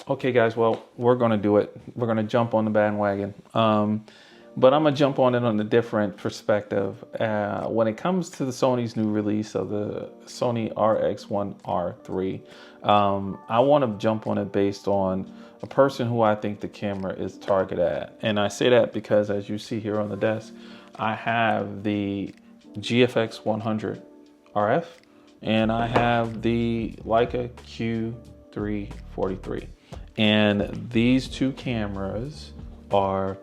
Okay, guys, well, we're going to do it. We're going to jump on the bandwagon. But I'm going to jump on it on a different perspective. When it comes to the Sony's new release of the Sony RX1R3, I want to jump on it based on a person who I think the camera is targeted at. And I say that because, as you see here on the desk, I have the GFX 100 RF and I have the Leica Q343. And these two cameras are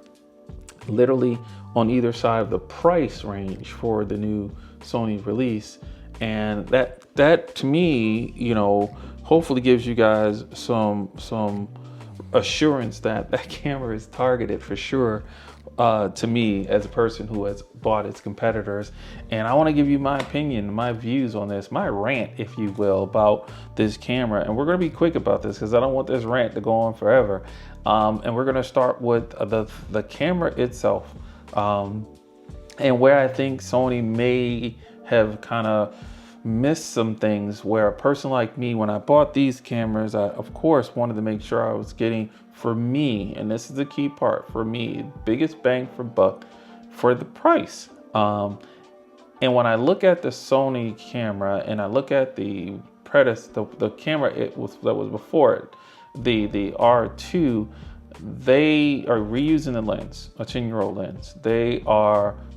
literally on either side of the price range for the new Sony release. And that to me, you know, hopefully gives you guys some assurance that that camera is targeted for sure. To me, as a person who has bought its competitors. And I want to give you my opinion, my views on this, my rant, if you will, about this camera. And we're going to be quick about this because I don't want this rant to go on forever. And we're going to start with the camera itself, and where I think Sony may have kind of missed some things, where a person like me, when I bought these cameras, I of course wanted to make sure I was getting, for me, and this is the key part, for me, biggest bang for buck for the price. And when I look at the Sony camera and I look at the camera that was before it, the R2, they are reusing the lens, a 10-year-old lens. They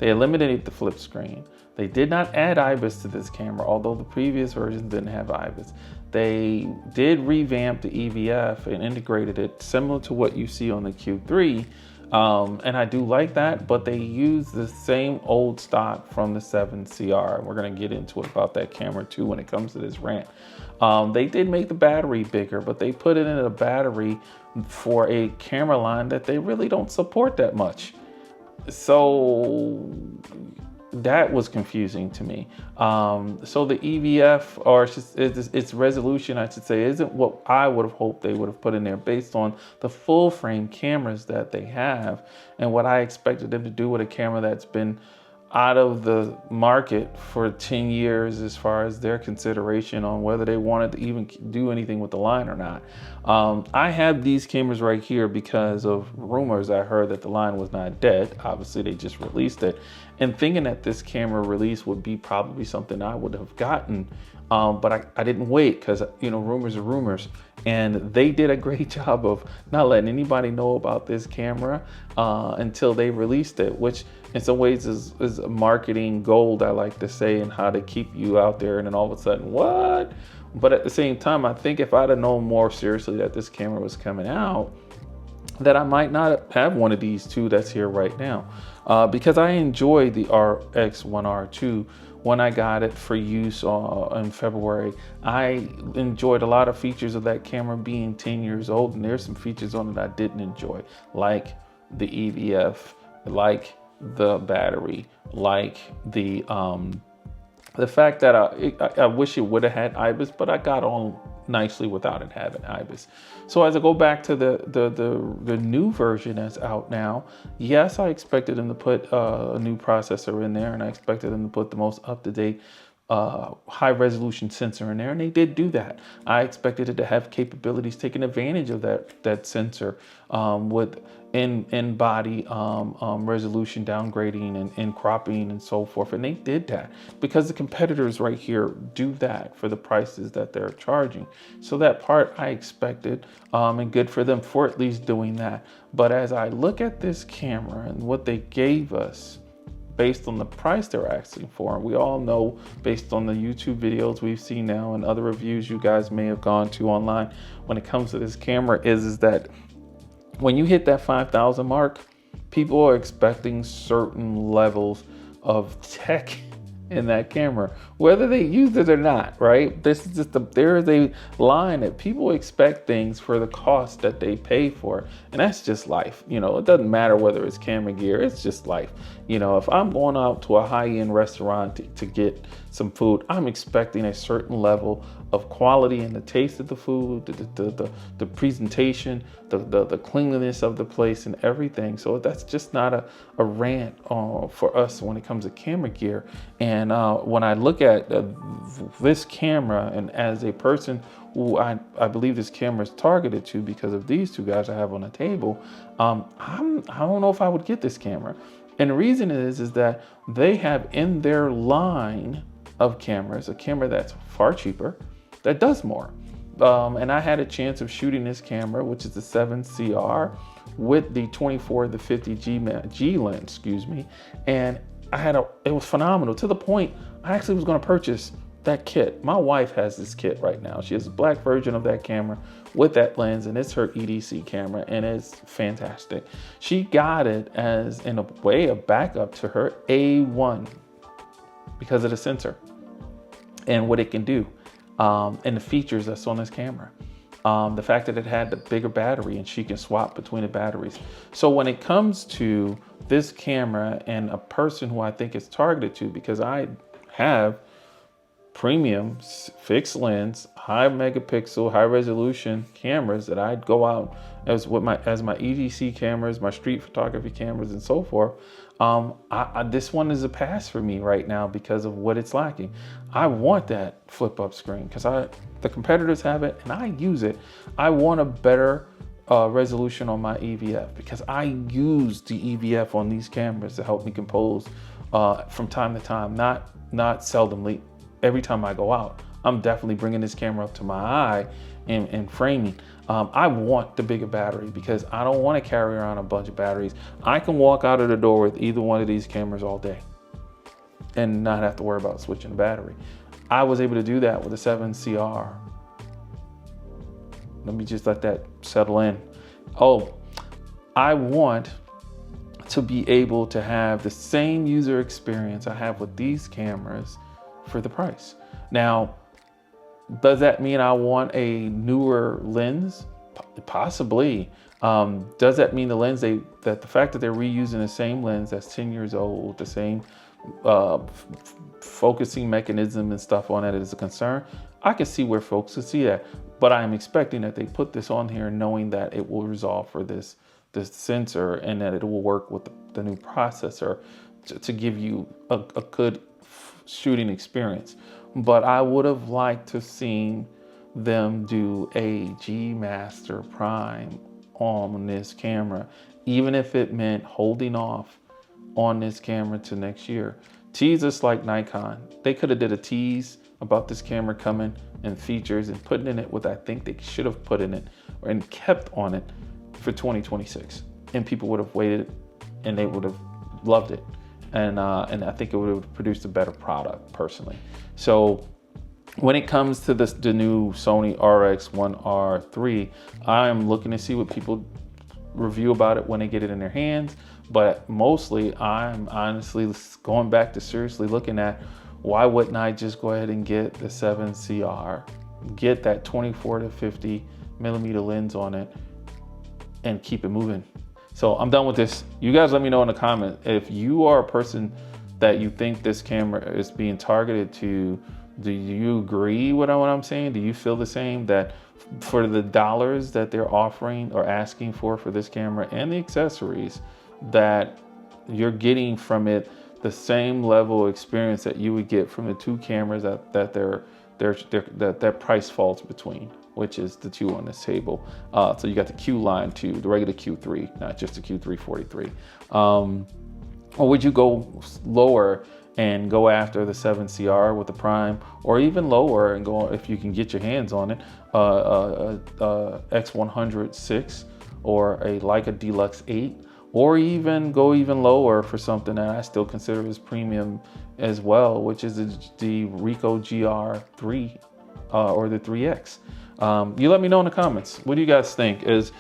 eliminated the flip screen. They did not add IBIS to this camera, although the previous versions didn't have IBIS. They did revamp the EVF and integrated it similar to what you see on the Q3. And I do like that, but they use the same old stock from the 7CR. And we're going to get into it about that camera too when it comes to this rant. They did make the battery bigger, but they put it in a battery for a camera line that they really don't support that much. So that was confusing to me. So the EVF, or its resolution, I should say, isn't what I would have hoped they would have put in there based on the full frame cameras that they have and what I expected them to do with a camera that's been out of the market for 10 years as far as their consideration on whether they wanted to even do anything with the line or not. I have these cameras right here because of rumors I heard that the line was not dead. Obviously, they just released it. And thinking that this camera release would be probably something I would have gotten, but I didn't wait because, you know, rumors are rumors. And they did a great job of not letting anybody know about this camera until they released it, which in some ways is marketing gold, I like to say, and how to keep you out there. And then all of a sudden, what? But at the same time, I think if I'd have known more seriously that this camera was coming out, that I might not have one of these two that's here right now. Because I enjoyed the RX1R2 when I got it for use in February. I enjoyed a lot of features of that camera being 10 years old, and there's some features on it I didn't enjoy, like the EVF, like the battery, like the fact that I wish it would have had IBIS, but I got on nicely without it having IBIS. So as I go back to the new version that's out now, yes, I expected them to put a new processor in there, and I expected them to put the most up-to-date high resolution sensor in there, and they did do that. I expected it to have capabilities taking advantage of that sensor with in body resolution downgrading and cropping and so forth, and they did that because the competitors right here do that for the prices that they're charging. So that part I expected, and good for them for at least doing that. But as I look at this camera and what they gave us based on the price they're asking for, and we all know based on the YouTube videos we've seen now and other reviews you guys may have gone to online when it comes to this camera, is that when you hit that 5,000 mark, people are expecting certain levels of tech in that camera, whether they use it or not, right? This is just there is a line that people expect things for the cost that they pay for, and that's just life. You know, it doesn't matter whether it's camera gear, it's just life. You know, if I'm going out to a high-end restaurant to get some food, I'm expecting a certain level of quality in the taste of the food, the presentation, the cleanliness of the place and everything. So that's just not a rant for us when it comes to camera gear. And when I look at this camera, and as a person who I believe this camera is targeted to because of these two guys I have on the table, I don't know if I would get this camera. And the reason is that they have in their line of cameras a camera that's far cheaper, that does more. And I had a chance of shooting this camera, which is the 7CR with the 24-50 G lens, excuse me. And it was phenomenal, to the point I actually was going to purchase that kit. My wife has this kit right now. She has a black version of that camera with that lens, and it's her EDC camera, and it's fantastic. She got it as, in a way, a backup to her A1 because of the sensor and what it can do, and the features that's on this camera. The fact that it had the bigger battery and she can swap between the batteries. So when it comes to this camera and a person who I think it's targeted to, because I have premium fixed lens, high megapixel, high resolution cameras that I'd go out as my EDC cameras, my street photography cameras, and so forth. This one is a pass for me right now because of what it's lacking. I want that flip up screen because the competitors have it and I use it. I want a better resolution on my EVF because I use the EVF on these cameras to help me compose from time to time, not seldomly. Every time I go out, I'm definitely bringing this camera up to my eye and framing. I want the bigger battery because I don't want to carry around a bunch of batteries. I can walk out of the door with either one of these cameras all day and not have to worry about switching the battery. I was able to do that with the 7CR. Let me just let that settle in. Oh, I want to be able to have the same user experience I have with these cameras for the price. Now, does that mean I want a newer lens? Possibly. Does that mean the lens that the fact that they're reusing the same lens that's 10 years old, the same focusing mechanism and stuff on it is a concern? I can see where folks will see that, but I am expecting that they put this on here knowing that it will resolve for this sensor and that it will work with the new processor to give you a good shooting experience. But I would have liked to seen them do a G Master Prime on this camera, even if it meant holding off on this camera to next year. Tease us like Nikon. They could have did a tease about this camera coming and features and putting in it what I think they should have put in it and kept on it for 2026. And people would have waited and they would have loved it. And I think it would have produced a better product personally. So when it comes to the new Sony RX1R3, I am looking to see what people review about it when they get it in their hands. But mostly I'm honestly going back to seriously looking at why wouldn't I just go ahead and get the 7CR, get that 24-50 millimeter lens on it and keep it moving. So I'm done with this. You guys let me know in the comment if you are a person that you think this camera is being targeted to. Do you agree with what I'm saying? Do you feel the same, that for the dollars that they're offering or asking for this camera and the accessories, that you're getting from it the same level of experience that you would get from the two cameras that price falls between, which is the two on this table. So you got the Q line too, the regular Q3, not just the Q343. Or would you go lower and go after the 7CR with the Prime, or even lower and go, if you can get your hands on it, X100 or a Leica Deluxe 8, or even go even lower for something that I still consider as premium as well, which is the Ricoh GR3 or the 3X. You let me know in the comments. What do you guys think? If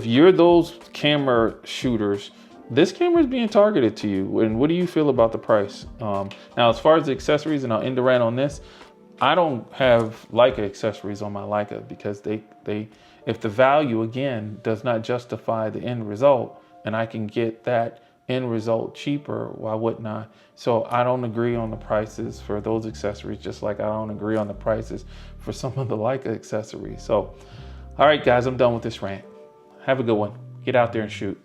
you're those camera shooters, this camera is being targeted to you, and what do you feel about the price? Now, as far as the accessories, and I'll end the rant on this, I don't have Leica accessories on my Leica because if the value again does not justify the end result, and I can get that end result cheaper, why wouldn't I? So I don't agree on the prices for those accessories, just like I don't agree on the prices for some of the Leica accessories. So, all right, guys, I'm done with this rant. Have a good one. Get out there and shoot.